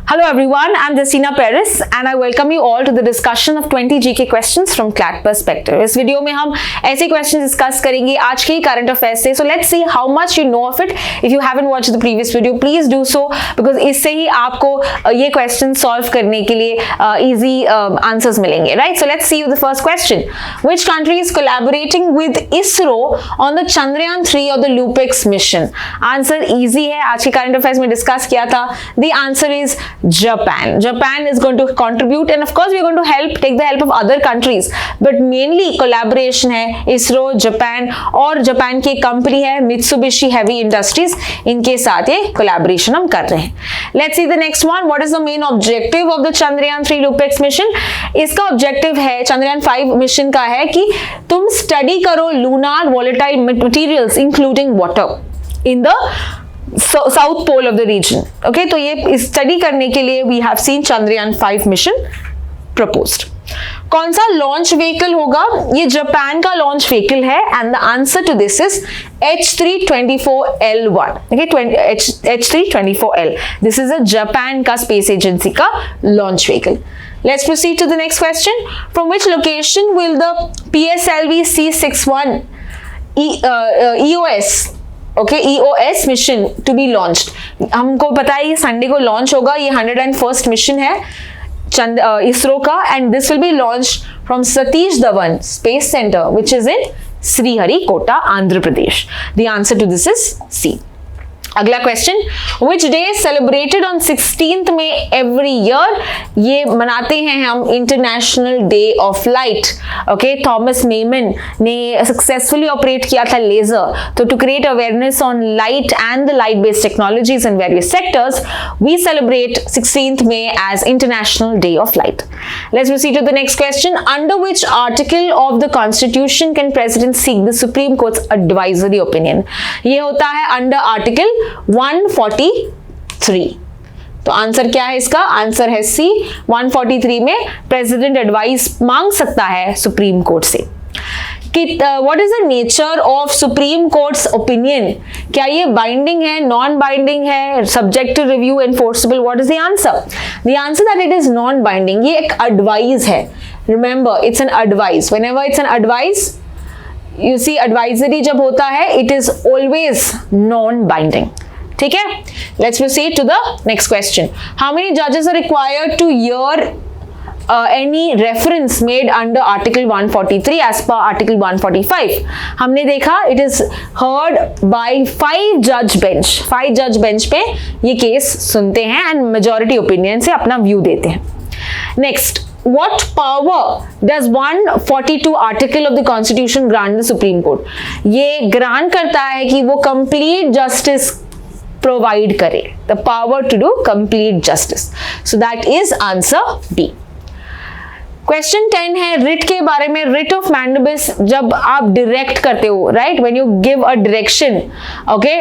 Hello everyone, I'm Justina Perez and I welcome you all to the discussion of 20 GK questions from CLAT Perspective. इस video में हम ऐसे question discuss करेंगे आज के current affairs से. So let's see how much you know of it. If you haven't watched the previous video please do so, because इससे ही आपको ये क्वेश्चन सॉल्व करने के लिए इजी आंसर्स मिलेंगे, right? So let's see the first question. Which country is collaborating with ISRO on the Chandrayaan 3 और the LUPEX mission? Answer easy है, आज के करंट अफेयर्स में डिस्कस किया था. The answer is Japan. Japan is going to contribute and of course we are going to take the help of other countries, but mainly collaboration है ISRO, Japan और Japan की company है Mitsubishi Heavy Industries, इनके साथ ये collaboration हम कर रहे हैं. Let's see the next one. What is the main objective of the Chandrayaan 3 Lupex mission? इसका objective है Chandrayaan 5 mission का है कि तुम study करो lunar volatile materials including water in the south pole of the region. Okay, तो ये study करने के लिए we have seen Chandrayaan 5 mission proposed. कौन सा लॉन्च व्हीकल होगा? ये जापान का लॉन्च व्हीकल है and the answer to this is H324L1. Okay, H324L. This is a Japan का स्पेस एजेंसी का launch vehicle. Let's proceed to the next question. From which location will the PSLV C61 EOS EOS mission to be launched? हमको पता है ये Sunday को launch होगा. ये 101st mission है इसरो का and this will be launch from Satish Dhawan space centre which is in Sriharikota, Andhra Pradesh. The answer to this is C. अगला question. Which day celebrated on 16th May every year? ये मनाते हैं हम international day of light. Okay, Thomas Maiman ने successfully operate किया था laser. तो to create awareness on light and the light based technologies in various sectors we celebrate 16th May as international day of light. Let's proceed to the next question. Under which article of the constitution can president seek the supreme court's advisory opinion? ये होता है under article 143. तो answer क्या है इसका? Answer है सी. 143 में president advice मांग सकता है सुप्रीम कोर्ट से. What is the nature of supreme court's opinion? क्या ये बाइंडिंग है, नॉन बाइंडिंग है, subject to review, enforceable? What is the answer? The answer that it is non binding. ये एक एडवाइस है. Remember, it's an advice. Whenever it's an advice, you see, advisory जब होता है it is always non binding. ठीक है, let's proceed to the next question. How many जजेस are required to hear any reference made under article 143 as per article 145? हमने देखा it is heard by 5 जज bench. 5 जज बेंच पे ये case सुनते हैं एंड मेजॉरिटी ओपिनियन से अपना व्यू देते हैं. Next, what power does 142 article of the constitution grant the supreme court? ये ग्रांट करता है कि वो complete justice प्रोवाइड करे. The power to do complete justice. So that is answer B. Question 10 है रिट के बारे में. रिट ऑफ मैंडेबिस जब आप डायरेक्ट करते हो, right, when you give a direction okay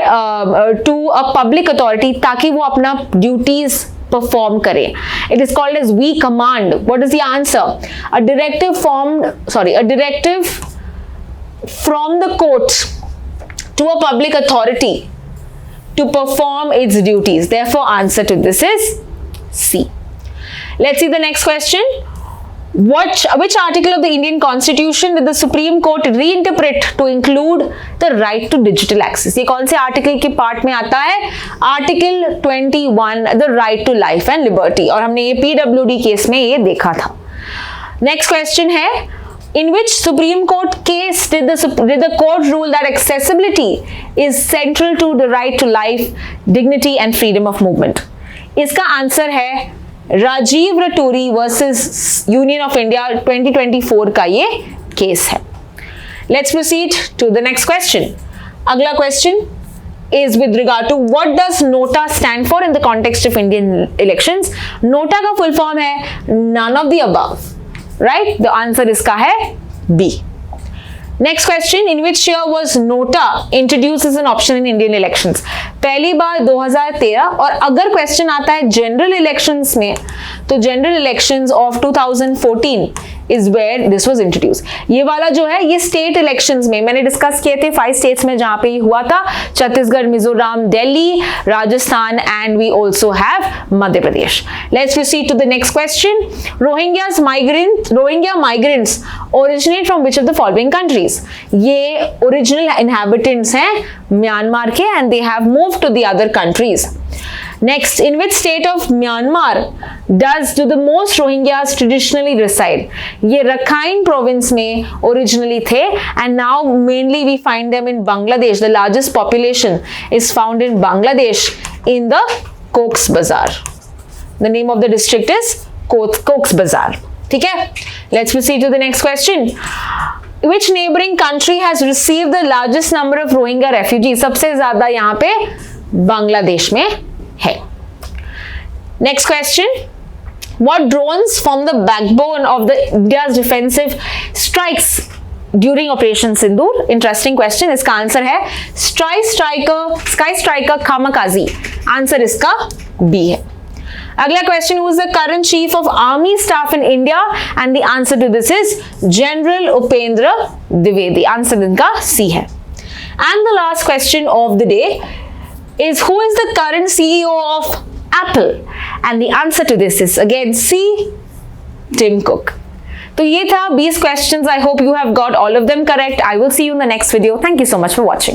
to a public authority ताकि वो अपना ड्यूटीज परफॉर्म करे, it is called as we command. What is the answer? A directive from the court to a public authority to perform its duties. Therefore, answer to this is C. Let's see the next question. Which article of the Indian Constitution did the Supreme Court reinterpret to include the right to digital access? ये कौन से article के part में आता है? Article 21, the right to life and liberty. और हमने ये PWD केस में ये देखा था. नेक्स्ट क्वेश्चन है, in which Supreme Court case did the court rule that accessibility is central to the right to life, dignity and freedom of movement? इसका answer है राजीव रटोरी वर्सेस यूनियन ऑफ इंडिया 2024 का ये केस है. Let's proceed to the next question. अगला question is with regard to what does NOTA stand for in the context of Indian elections? NOTA का full form है none of the above. Right? The answer इसका है B. Next question, in which year was NOTA introduced as an option in Indian elections? पहली बार 2013, और अगर question आता है general elections में, तो general elections of 2014 is where this was introduce. ये वाला जो है ये स्टेट इलेक्शंस में मैंने डिस्कस किए थे 5 स्टेट्स में जहां पे ये हुआ था, Chhattisgarh, Mizoram, Delhi, Rajasthan and we also have Madhya Pradesh. Let's proceed to the next question. Rohingya migrants originate from which of the following countries? ये ओरिजिनल इनहैबिटेंट्स हैं म्यांमार के and they have moved to the other countries. Next, in which state of Myanmar do the most Rohingyas traditionally reside? ये Rakhine province में originally थे and now mainly we find them in Bangladesh. The largest population is found in Bangladesh in the Cox's Bazar. The name of the district is Cox's Bazar. ठीक है? Let's proceed to the next question. Which neighboring country has received the largest number of Rohingya refugees? सबसे ज्यादा यहाँ पे बांग्लादेश में है। Next question. What drones form the backbone of the India's defensive strikes during Operation Sindoor? Interesting question. इसका answer है Sky Striker Kamikaze. Answer इसका B है। अगला question, who is the current chief of army staff in India? And the answer to this is General Upendra Dwivedi. Answer इनका C है। And the last question of the day is, who is the current CEO of Apple? And the answer to this is again C, Tim Cook. तो ये था 20 questions. I hope you have got all of them correct. I will see you in the next video. Thank you so much for watching.